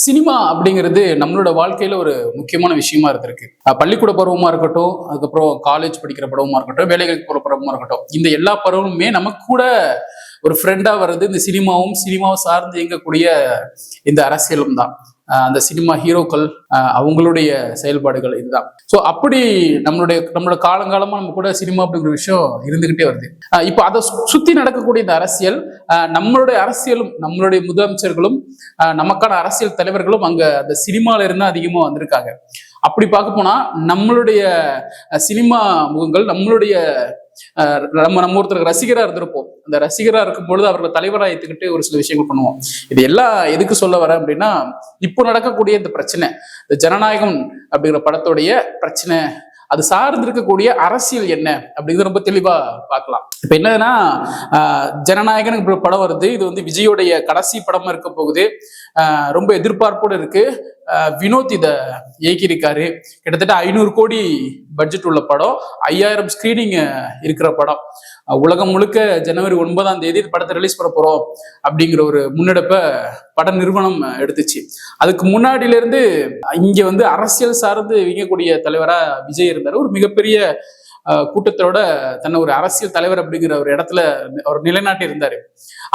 Cinema அப்படிங்கிறது நம்மளோட வாழ்க்கையில ஒரு முக்கியமான விஷயமா இருந்திருக்கு. பள்ளிக்கூட பருவமா இருக்கட்டும், அதுக்கப்புறம் காலேஜ் படிக்கிற பருவமா இருக்கட்டும், வேலைகளுக்கு போற பருவமா இருக்கட்டும், இந்த எல்லா பருவமுமே நமக்கு கூட ஒரு ஃப்ரெண்டா வர்றது இந்த சினிமாவும் சினிமாவை சார்ந்து இயங்கக்கூடிய இந்த அரசியலும் தான். அந்த சினிமா ஹீரோக்கள் அவங்களுடைய செயல்பாடுகள் இதுதான். ஸோ அப்படி நம்மளோட காலங்காலமா நம்ம கூட சினிமா அப்படிங்கிற விஷயம் இருந்துகிட்டே வருது. இப்போ அதை சுத்தி நடக்கக்கூடிய இந்த அரசியல், நம்மளுடைய அரசியலும் நம்மளுடைய முதலமைச்சர்களும் நமக்கான அரசியல் தலைவர்களும் அங்க அந்த சினிமால இருந்து அதிகமா வந்திருக்காங்க. அப்படி பார்க்க போனா நம்மளுடைய சினிமா முகங்கள் நம்மளுடைய நம்ம ஒருத்தருக்கு ரசிகரா இருந்திருப்போம். அந்த ரசிகரா இருக்கும் பொழுது அவர்களை தலைவராக ஏத்துக்கிட்டு ஒரு சில விஷயங்கள் பண்ணுவோம். இது எல்லாம் எதுக்கு சொல்ல வரேன் அப்படின்னா, இப்போ நடக்கக்கூடிய இந்த பிரச்சனை, இந்த ஜனநாயகம் அப்படிங்கிற படத்துடைய பிரச்சனை, அது சார்ந்து இருக்கக்கூடிய அரசியல் என்ன அப்படிங்கிறது ரொம்ப தெளிவா பார்க்கலாம். இப்ப என்னன்னா, ஜனநாயகன் படம் வருது. இது வந்து விஜயோடைய கடைசி படமா இருக்க போகுது. ரொம்ப எதிர்பார்ப்போடு இருக்கு. வினோத் இத இயக்கியிருக்காரு. கிட்டத்தட்ட 500 கோடி பட்ஜெட் உள்ள படம், 5000 ஸ்கிரீனிங் இருக்கிற படம். உலகம் முழுக்க ஜனவரி 9 படத்தை ரிலீஸ் பண்ண போறோம் அப்படிங்கிற ஒரு முன்னெடுப்பை பட நிறுவனம் எடுத்துச்சு. அதுக்கு முன்னாடியில இருந்து இங்க வந்து அரசியல் சார்ந்து இயங்கக்கூடிய தலைவரா விஜய் இருந்தாரு. ஒரு மிகப்பெரிய கூட்டத்தோட தன்னை ஒரு அரசியல் தலைவர் அப்படிங்கிற ஒரு இடத்துல அவர் நிலைநாட்டி இருந்தாரு.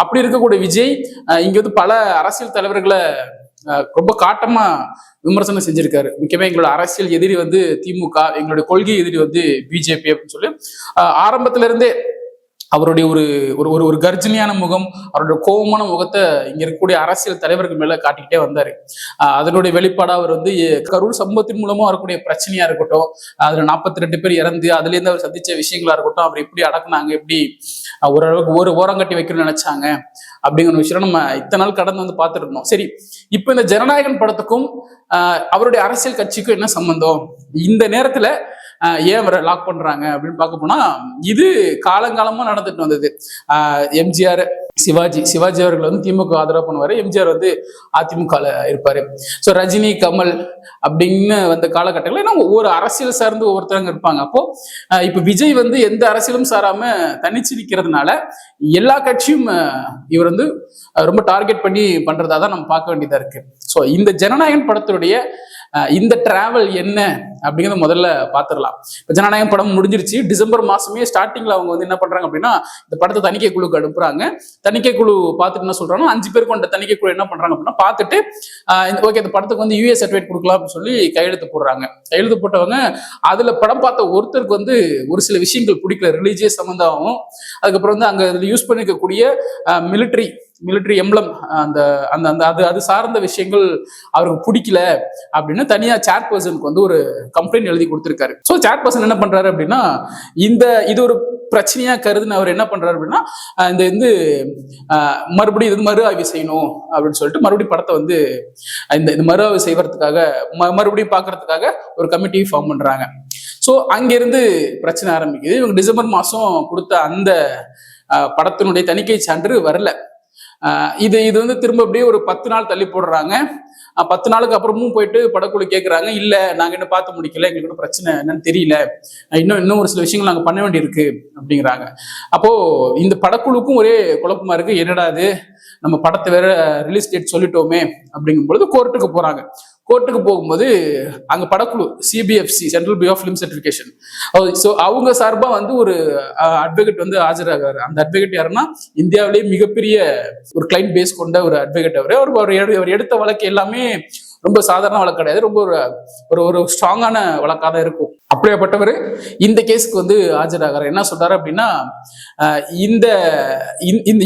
அப்படி இருக்கக்கூடிய விஜய் இங்க வந்து பல அரசியல் தலைவர்களை ரொம்ப காட்டமா விமர்சனம் செஞ்சிருக்காரு. முக்கியமா எங்களோட அரசியல் எதிரி வந்து திமுக, எங்களுடைய கொள்கை எதிரி வந்து பிஜேபி அப்படின்னு சொல்லி ஆரம்பத்துல இருந்தே அவருடைய ஒரு ஒரு ஒரு கர்ஜனியான முகம், அவருடைய கோபமான முகத்தை இங்க இருக்கக்கூடிய அரசியல் தலைவர்கள் மேல காட்டிக்கிட்டே வந்தாரு. அதனுடைய வெளிப்பாடா அவர் வந்து கரூர் சம்பவத்தின் மூலமா வரக்கூடிய பிரச்சனையா இருக்கட்டும், அதுல 42 பேர் இறந்து அதுல இருந்து அவர் சந்திச்ச விஷயங்களா இருக்கட்டும், அவர் எப்படி அடக்குனாங்க, எப்படி ஓரளவுக்கு ஓரங்கட்டி வைக்கணும்னு நினைச்சாங்க அப்படிங்கிற விஷயம் நம்ம இத்தனை நாள் கடந்து வந்து பார்த்துட்டு இருந்தோம். சரி, இப்ப இந்த ஜனநாயகன் படத்துக்கும் அவருடைய அரசியல் கட்சிக்கும் என்ன சம்பந்தம்? இந்த நேரத்துல ஏன் அவரை லாக் பண்றாங்க அப்படின்னு பார்க்க போனா, இது காலங்காலமா நடந்துட்டு வந்தது. எம்ஜிஆர், சிவாஜி அவர்கள் வந்து திமுக ஆதரவு பண்ணுவாரு, எம்ஜிஆர் வந்து அதிமுகல இருப்பாரு. ஸோ ரஜினி, கமல் அப்படின்னு வந்த காலகட்டங்களில் ஏன்னா ஒவ்வொரு அரசியல் சார்ந்து ஒவ்வொருத்தவங்க இருப்பாங்க. அப்போ இப்ப விஜய் வந்து எந்த அரசியலும் சாராம தனிச்சு நிற்கிறதுனால எல்லா கட்சியும் இவர் வந்து ரொம்ப டார்கெட் பண்ணி பண்றதா தான் நம்ம பார்க்க வேண்டியதா இருக்கு. ஸோ இந்த ஜனநாயகன் படத்துடைய இந்த டிராவல் என்ன அப்படிங்கிறத முதல்ல பார்த்துடலாம். இப்போ ஜனநாயகம் படம் முடிஞ்சிருச்சு. டிசம்பர் மாசமே ஸ்டார்டிங்ல அவங்க வந்து என்ன பண்றாங்க அப்படின்னா, இந்த படத்தை தணிக்கை குழுக்கு அனுப்புறாங்க. தணிக்கை குழு பார்த்துட்டு என்ன சொல்றாங்க, 5 பேர் கொண்ட தணிக்கை குழு என்ன பண்றாங்க அப்படின்னா, பார்த்துட்டு ஓகே இந்த படத்துக்கு வந்து யூஏ சர்டிஃபிகேட் கொடுக்கலாம் அப்படின்னு சொல்லி கையெழுத்து போடுறாங்க. கையெழுத்து போட்டவங்க அதுல படம் பார்த்த ஒருத்தருக்கு வந்து ஒரு சில விஷயங்கள் பிடிக்கல, ரிலீஜியஸ் சம்பந்தமாகவும், அதுக்கப்புறம் வந்து அங்க யூஸ் பண்ணிருக்கக்கூடிய மிலிட்ரி எம்ப்ளம் அந்த அந்த அந்த அது அது சார்ந்த விஷயங்கள் அவருக்கு பிடிக்கல அப்படின்னு தனியா சேர்பர்சனுக்கு வந்து ஒரு கம்ப்ளைண்ட் எழுதி கொடுத்திருக்காரு. ஸோ சேர்பர்சன் என்ன பண்றாரு அப்படின்னா, இது ஒரு பிரச்சனையா கருதுன்னு அவர் என்ன பண்றாரு அப்படின்னா, இந்த வந்து மறுபடியும் இது மறு ஆய்வு செய்யணும் அப்படின்னு சொல்லிட்டு மறுபடியும் படத்தை வந்து இந்த மறு ஆய்வு செய்வதற்காக மறுபடியும் பார்க்கறதுக்காக ஒரு கமிட்டி ஃபார்ம் பண்றாங்க. ஸோ அங்கிருந்து பிரச்சனை ஆரம்பிக்குது. இவங்க டிசம்பர் மாசம் கொடுத்த அந்த படத்தினுடைய தணிக்கை சான்று வரல. இது வந்து திரும்ப அப்படியே ஒரு 10 நாள் தள்ளி போடுறாங்க. 10 நாளுக்கு அப்புறமும் போயிட்டு படக்குழு கேட்குறாங்க, இல்லை நாங்கள் இன்னும் பார்த்து முடிக்கல, எங்களுக்கு பிரச்சனை என்னன்னு தெரியல, இன்னும் ஒரு சில விஷயங்கள் நாங்கள் பண்ண வேண்டியிருக்கு அப்படிங்கிறாங்க. அப்போ இந்த படக்குழுக்கும் ஒரே குழப்பமா இருக்கு, என்னடா இது நம்ம படத்தை வேற ரிலீஸ் டேட் சொல்லிட்டோமே அப்படிங்கும் பொழுது கோர்ட்டுக்கு போறாங்க. கோர்ட்டுக்கு போகும்போது அங்க படக்குழு CBFC, central bureau of film certification, so அவங்க சார்பா வந்து ஒரு அட்வொகேட் வந்து ஆஜராகிறாரு. அந்த அட்வொகேட் யாருன்னா, இந்தியாவிலேயே மிகப்பெரிய ஒரு கிளைண்ட் பேஸ் கொண்ட ஒரு அட்வொகேட். அவர் எடுத்த வழக்கு எல்லாமே ரொம்ப சாதாரண வழக்கு கிடையாது, ரொம்ப ஒரு ஸ்ட்ராங்கான வழக்காக தான் இருக்கும். அப்படியாப்பட்டவர் இந்த கேஸுக்கு வந்து ஆஜராகிறார். என்ன சொல்றாரு அப்படின்னா, இந்த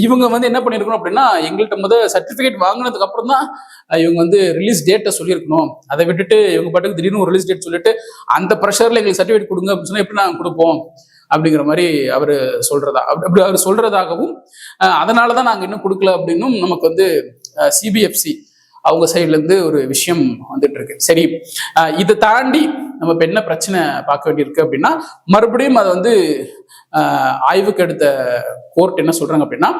இவங்க வந்து என்ன பண்ணிருக்கணும் அப்படின்னா, எங்கள்கிட்ட சர்டிபிகேட் வாங்கினதுக்கு அப்புறம் தான் இவங்க வந்து ரிலீஸ் டேட்டை சொல்லியிருக்கணும். அதை விட்டுட்டு இவங்க பாட்டுக்கு திடீர்னு ஒரு ரிலீஸ் டேட் சொல்லிட்டு அந்த ப்ரெஷர்ல எங்களுக்கு சர்டிபிகேட் கொடுங்க அப்படின்னு சொன்னா எப்படி நாங்கள் கொடுப்போம் அப்படிங்கிற மாதிரி அவர் சொல்றதாகவும், அதனாலதான் நாங்க இன்னும் கொடுக்கல அப்படின்னும் நமக்கு வந்து சிபிஎஃப்சி அவங்க சைட்ல இருந்து ஒரு விஷயம் வந்துட்டு இருக்கு. சரி, இதை தாண்டி நம்ம இப்ப என்ன பிரச்சனை பார்க்க வேண்டியிருக்கு அப்படின்னா, மறுபடியும் அதை வந்து ஆய்வுக்கு எடுத்த கோர்ட் என்ன சொல்றாங்க அப்படின்னா,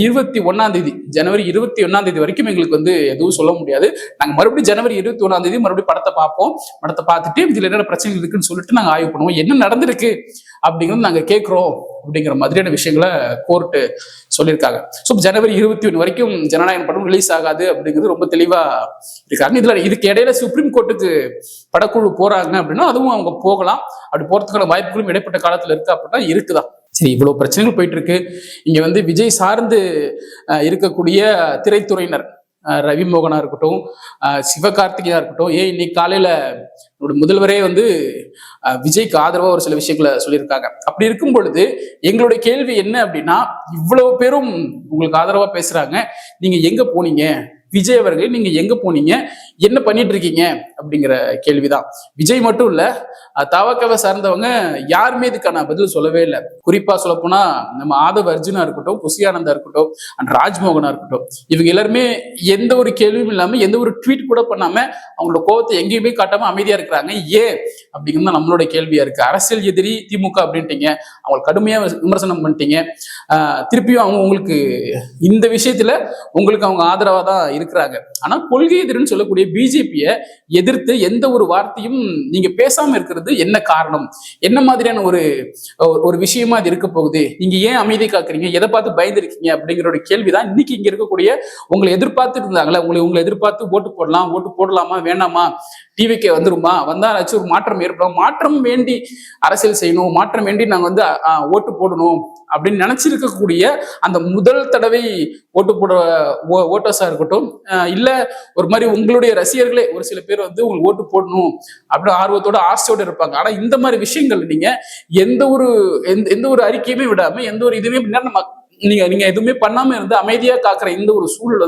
21 ஜனவரி 21 வரைக்கும் எங்களுக்கு வந்து எதுவும் சொல்ல முடியாது. நாங்க மறுபடியும் ஜனவரி 21 மறுபடியும் படத்தை பார்ப்போம். படத்தை பார்த்துட்டு இதுல என்ன பிரச்சனை இருக்குன்னு சொல்லிட்டு நாங்க ஆய்வு பண்ணுவோம். என்ன நடந்திருக்கு அப்படிங்கிறது நாங்க கேட்கிறோம் அப்படிங்கிற மாதிரியான விஷயங்களை கோர்ட்டு சொல்லியிருக்காங்க. ஸோ ஜனவரி 21 வரைக்கும் ஜனநாயகம் படம் ரிலீஸ் ஆகாது அப்படிங்கிறது ரொம்ப தெளிவா இருக்காங்க. இதுக்கு இடையில சுப்ரீம் கோர்ட்டுக்கு படக்குழு போறாங்க அப்படின்னா அதுவும் அவங்க போகலாம். அப்படி போறதுக்கான வாய்ப்புகளும் இடைப்பட்ட காலத்துல இருக்கு அப்படின்னா இருக்குதான். சரி, இவ்வளவு பிரச்சனைகள் போயிட்டு இருக்கு. இங்க விஜய் சார்ந்து இருக்கக்கூடிய திரைத்துறையினர், ரவி மோகனா இருக்கட்டும், சிவகார்த்திகேயா இருக்கட்டும், இன்னைக்கு காலையில முதல்வரே விஜய்க்கு ஆதரவா ஒரு சில விஷயங்களை சொல்லியிருக்காங்க. அப்படி இருக்கும் பொழுது எங்களுடைய கேள்வி என்ன அப்படின்னா, இவ்வளவு பேரும் உங்களுக்கு ஆதரவா பேசுறாங்க, நீங்க எங்க போனீங்க? விஜய் அவர்கள் நீங்க எங்க போனீங்க, என்ன பண்ணிட்டு இருக்கீங்க அப்படிங்கிற கேள்விதான். விஜய் மட்டும் இல்ல, தவக்கவை சார்ந்தவங்க யாருமே இதுக்கான பதில் சொல்லவே இல்லை. குறிப்பா சொல்ல போனா நம்ம ஆதவ் அர்ஜுனா இருக்கட்டும், புசியானந்தா இருக்கட்டும், அண்ட் ராஜ்மோகனா இருக்கட்டும், இவங்க எல்லாருமே எந்த ஒரு கேள்வியும் இல்லாம, எந்த ஒரு ட்வீட் கூட பண்ணாம, அவங்களோட கோபத்தை எங்கேயுமே காட்டாம அமைதியா இருக்கிறாங்க. ஏன் அப்படிங்கிறது நம்மளோட கேள்வியா இருக்கு. அரசியல் எதிரி திமுக அப்படின்ட்டீங்க, அவங்களை கடுமையா விமர்சனம் பண்ணிட்டீங்க. திருப்பியும் அவங்க உங்களுக்கு இந்த விஷயத்துல உங்களுக்கு அவங்க ஆதரவா தான் இருக்கிறாங்க. ஆனா கொள்கை எதிர்ன்னு சொல்லக்கூடிய பிஜேபியை எதிர்த்து எந்த ஒரு வார்த்தையும் நீங்க பேசாம இருக்கிறது என்ன காரணம்? என்ன மாதிரியான ஒரு விஷயமா அது இருக்க போகுது? நீங்க ஏன் அமைதி காக்குறீங்க? எதை பார்த்து பயந்துருக்கீங்க? அப்படிங்கிற ஒரு கேள்விதான் இன்னைக்கு இங்க இருக்கக்கூடிய உங்களை எதிர்பார்த்துட்டு இருந்தாங்களே, உங்களை எதிர்பார்த்து ஓட்டு போடலாமா வேணாமா, டிவிக்கே வந்துருமா, வந்தாச்சு ஒரு மாற்றம் ஏற்படும், மாற்றம் வேண்டி அரசியல் செய்யணும், மாற்றம் வேண்டி நாங்க ஓட்டு போடணும் அப்படின்னு நினைச்சிருக்கக்கூடிய அந்த முதல் தடவை ஓட்டு போட ஓட்டர்ஸா இருக்கட்டும், இல்ல ஒரு மாதிரி உங்களுடைய ரசிகர்களே ஒரு சில பேர் உங்களுக்கு ஓட்டு போடணும் அப்படின்னு ஆர்வத்தோட ஆசையோட இருப்பாங்க. ஆனா இந்த மாதிரி விஷயங்கள் நீங்க எந்த ஒரு அறிக்கையுமே விடாம, எந்த ஒரு இதுவுமே நீங்க எதுவுமே பண்ணாம இருந்து அமைதியா காக்குற இந்த ஒரு சூழல்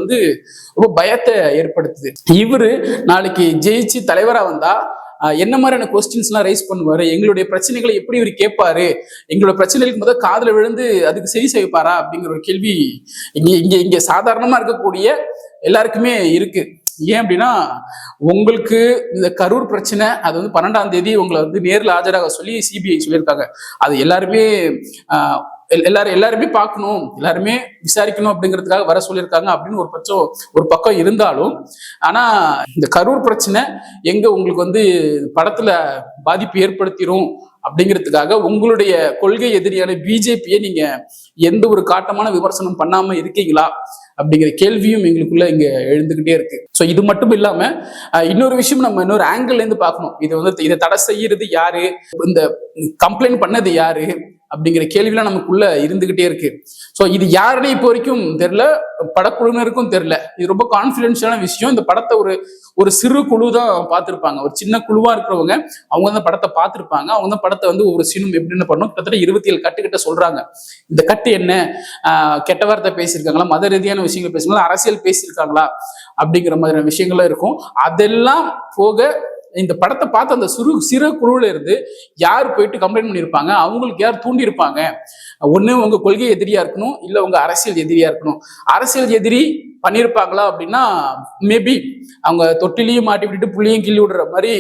ரொம்ப பயத்தை ஏற்படுத்துது. இவரு நாளைக்கு ஜெயிச்சு தலைவரா வந்தா என்ன மாதிரியான கொஸ்டின்ஸ் எல்லாம் ரைஸ் பண்ணுவாரு, எங்களுடைய பிரச்சனைகளை எப்படி இவர் கேட்பாரு, எங்களோட பிரச்சனைகளுக்கு முதல் காதுல விழுந்து அதுக்கு சரி செய்வாரா அப்படிங்கிற ஒரு கேள்வி இங்க சாதாரணமா இருக்கக்கூடிய எல்லாருக்குமே இருக்கு. ஏன் அப்படின்னா, உங்களுக்கு இந்த கரூர் பிரச்சனை அது 12ஆம் தேதி உங்களை நேரில் ஆஜராக சொல்லி சிபிஐ சொல்லியிருக்காங்க. அது எல்லாருமே பார்க்கணும், எல்லாருமே விசாரிக்கணும் அப்படிங்கிறதுக்காக வர சொல்லியிருக்காங்க அப்படின்னு ஒரு பக்கம் இருந்தாலும், ஆனா இந்த கரூர் பிரச்சனை எங்க உங்களுக்கு படத்துல பாதிப்பு ஏற்படுத்திடும் அப்படிங்கிறதுக்காக உங்களுடைய கொள்கை எதிரியான பிஜேபியை நீங்க எந்த ஒரு காட்டமான விமர்சனம் பண்ணாம இருக்கீங்களா அப்படிங்கிற கேள்வியும் எங்களுக்குள்ள இங்க எழுந்துகிட்டே இருக்கு. ஸோ இது மட்டும் இல்லாம இன்னொரு விஷயம் நம்ம இன்னொரு ஆங்கிள் இருந்து பார்க்கணும். இதை தடை செய்யறது யாரு, இந்த கம்ப்ளைண்ட் பண்ணது யாரு அப்படிங்கிற கேள்விலாம் நமக்குள்ள இருந்துகிட்டே இருக்கு. ஸோ இது யாருன்னு இப்போ வரைக்கும் தெரியல, படக்குழுவினருக்கும் தெரியல. இது ரொம்ப கான்ஃபிடென்ஷியலான விஷயம். இந்த படத்தை ஒரு சிறு குழு தான் பார்த்துருப்பாங்க, ஒரு சின்ன குழுவா இருக்கிறவங்க அவங்க படத்தை பார்த்துருப்பாங்க. அவங்க படத்தை ஒரு சீனும் எப்படின்னு பண்ணணும், கிட்டத்தட்ட 27 கட்டுக்கிட்ட சொல்றாங்க. இந்த கட்டு என்ன, கெட்ட வார்த்தை பேசியிருக்காங்களா, மத ரீதியான விஷயங்கள் பேசுறாங்களா, அரசியல் பேசியிருக்காங்களா அப்படிங்கிற மாதிரியான விஷயங்கள்லாம் இருக்கும். அதெல்லாம் போக இந்த படத்தை பார்த்து அந்த சிறு குழுல இருந்து யார் போயிட்டு கம்ப்ளைண்ட் பண்ணியிருப்பாங்க, அவங்களுக்கு யார் தூண்டி இருப்பாங்க? ஒண்ணு உங்க கொள்கை எதிரியா இருக்கணும், இல்ல உங்க அரசியல் எதிரியா இருக்கணும். அரசியல் எதிரி பண்ணியிருப்பாங்களா அப்படின்னா மேபி அவங்க தொட்டிலையும் மாட்டி விட்டுட்டு புள்ளியும் கிள்ளி விடுற மாதிரி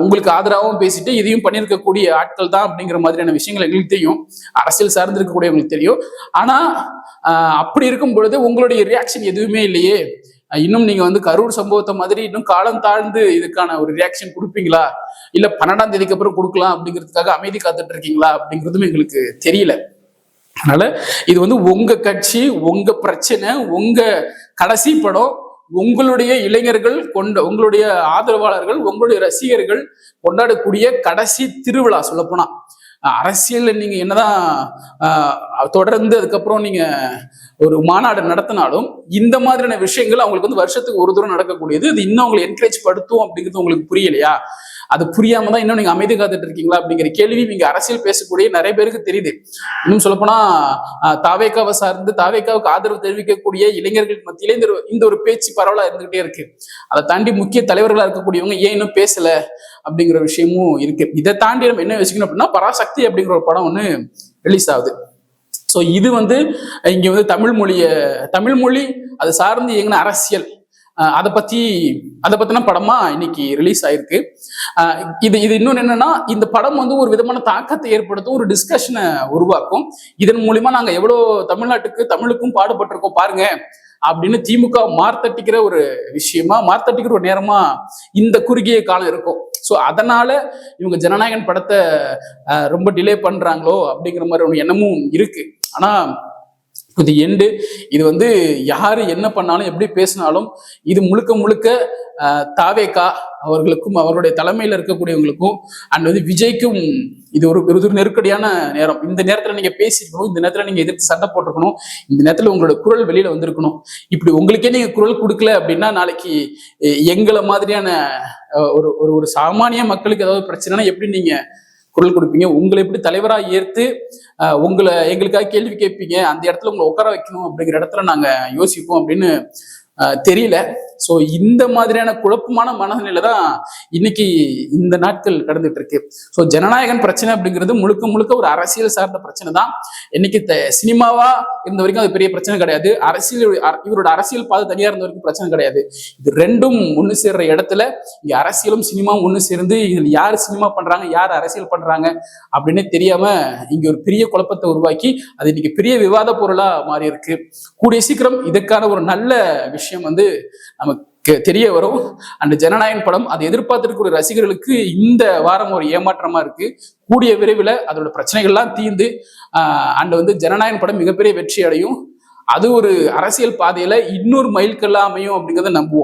உங்களுக்கு ஆதரவாகவும் பேசிட்டு இதையும் பண்ணியிருக்கக்கூடிய ஆட்கள் தான் அப்படிங்கிற மாதிரியான விஷயங்கள் எங்களுக்கு தெரியும், அரசியல் சார்ந்து இருக்கக்கூடியவங்களுக்கு தெரியும். ஆனா அப்படி இருக்கும் பொழுது உங்களுடைய ரியாக்ஷன் எதுவுமே இல்லையே. இன்னும் நீங்க கரூர் சம்பவத்தை மாதிரி இன்னும் காலம் தாழ்ந்து இதுக்கான ஒரு ரியாக்ஷன் கொடுப்பீங்களா, இல்ல 12ஆம் தேதிக்கு அப்புறம் கொடுக்கலாம் அப்படிங்கிறதுக்காக அமைதி காத்துட்டு இருக்கீங்களா அப்படிங்கிறதும் எங்களுக்கு தெரியல. அதனால இது உங்க கட்சி, உங்க பிரச்சனை, உங்க கடைசி படம், உங்களுடைய இளைஞர்கள் உங்களுடைய ஆதரவாளர்கள், உங்களுடைய ரசிகர்கள் கொண்டாடக்கூடிய கடைசி திருவிழா. சொல்ல போனா அரசியல் நீங்க என்னதான் தொடர்ந்து அதுக்கப்புறம் நீங்க ஒரு மாநாடு நடத்தினாலும் இந்த மாதிரியான விஷயங்கள் அவங்களுக்கு வருஷத்துக்கு ஒரு தூரம் நடக்கக்கூடியது. இது இன்னும் அவங்களை என்கரேஜ் படுத்தும் அப்படிங்கிறது உங்களுக்கு புரியலையா? அது புரியாம தான் இன்னும் நீங்க அமைதி காத்துட்டு இருக்கீங்களா அப்படிங்கிற கேள்வி நீங்க அரசியல் பேசக்கூடிய நிறைய பேருக்கு தெரியுது. இன்னும் சொல்லப்போனா தாவேக்காவை சார்ந்து தாவேக்காவுக்கு ஆதரவு தெரிவிக்கக்கூடிய இளைஞர்களுக்கு மத்தியிலே இந்த ஒரு பேச்சு பரவலா இருந்துகிட்டே இருக்கு. அதை தாண்டி முக்கிய தலைவர்களா இருக்கக்கூடியவங்க ஏன் இன்னும் பேசல அப்படிங்கிற விஷயமும் இருக்கு. இதை தாண்டி நம்ம என்ன யோசிக்கணும் அப்படின்னா, பராசக்தி அப்படிங்கிற ஒரு படம் ரிலீஸ் ஆகுது. ஸோ இது இங்க தமிழ் மொழி அதை சார்ந்து இயங்கின அரசியல் அதை பத்தின படமா இன்னைக்கு ரிலீஸ் ஆயிருக்கு. இது இன்னொன்னு என்னன்னா, இந்த படம் ஒரு விதமான தாக்கத்தை ஏற்படுத்தும், ஒரு டிஸ்கஷனை உருவாக்கும். இதன் மூலியமா நாங்க எவ்வளவு தமிழ்நாட்டுக்கும் பாடுபட்டிருக்கோம் பாருங்க அப்படின்னு திமுக மார்த்தட்டிக்கிற ஒரு விஷயமா, மார்த்தட்டிக்கிற ஒரு நேரமா இந்த குறுகிய காலம் இருக்கும். ஸோ அதனால இவங்க ஜனநாயகன் படத்தை ரொம்ப டிலே பண்றாங்களோ அப்படிங்கிற மாதிரி ஒரு எண்ணமும் இருக்கு. ஆனா இது எண்டு. இது வந்து யாரு என்ன பண்ணாலும் எப்படி பேசினாலும் இது முழுக்க முழுக்க தாவேகா அவர்களுக்கும் அவருடைய தலைமையில இருக்கக்கூடியவங்களுக்கும் அண்ட் வந்து விஜய்க்கும் இது ஒரு நெருக்கடியான நேரம். இந்த நேரத்துல நீங்க பேசிருக்கணும், இந்த நேரத்துல நீங்க எதிர்த்து சண்டை போட்டிருக்கணும், இந்த நேரத்துல உங்களோட குரல் வெளியில வந்திருக்கணும். இப்படி உங்களுக்கே நீங்க குரல் கொடுக்கல அப்படின்னா நாளைக்கு எங்களை மாதிரியான ஒரு ஒரு சாமானிய மக்களுக்கு ஏதாவது பிரச்சனைனா எப்படி நீங்க குரல் கொடுப்பீங்க? உங்களை எப்படி தலைவராக ஏற்று உங்களை எங்களுக்காக கேள்வி கேட்பீங்க? அந்த இடத்துல உங்களை உட்கார வைக்கணும் அப்படிங்கிற இடத்துல நாங்க யோசிப்போம் அப்படின்னு தெரியல. ஸோ இந்த மாதிரியான குழப்பமான மனநிலை தான் இன்னைக்கு இந்த நாட்கள் கடந்துட்டு இருக்கு. ஸோ ஜனநாயகன் பிரச்சனை அப்படிங்கிறது முழுக்க முழுக்க ஒரு அரசியல் சார்ந்த பிரச்சனை தான். இன்னைக்கு சினிமாவா இருந்த வரைக்கும் அது பெரிய பிரச்சனை கிடையாது. இவரோட அரசியல் பாதை தனியா இருந்த வரைக்கும் பிரச்சனை கிடையாது. இது ரெண்டும் ஒண்ணு சேர்ற இடத்துல இங்க அரசியலும் சினிமாவும் ஒண்ணு சேர்ந்து இதுல யாரு சினிமா பண்றாங்க, யார் அரசியல் பண்றாங்க அப்படின்னு தெரியாம இங்க ஒரு பெரிய குழப்பத்தை உருவாக்கி அது இன்னைக்கு பெரிய விவாத பொருளா மாறி இருக்கு. கூடிய சீக்கிரம் இதுக்கான ஒரு நல்ல விஷயம் வந்து நமக்கு தெரிய வரும். அந்த ஜனநாயகன் படம் அதை எதிர்பார்த்திருக்கிற ரசிகர்களுக்கு இந்த வாரம் ஒரு ஏமாற்றமா இருக்கு. கூடிய விரைவில் அதோட பிரச்சனைகள்லாம் தீர்ந்து அண்ட் வந்து ஜனநாயகன் படம் மிகப்பெரிய வெற்றி அடையும். அது ஒரு அரசியல் பாதையில இன்னொரு மைல்கல்லா அமையும் அப்படிங்கிறத நம்புவோம்.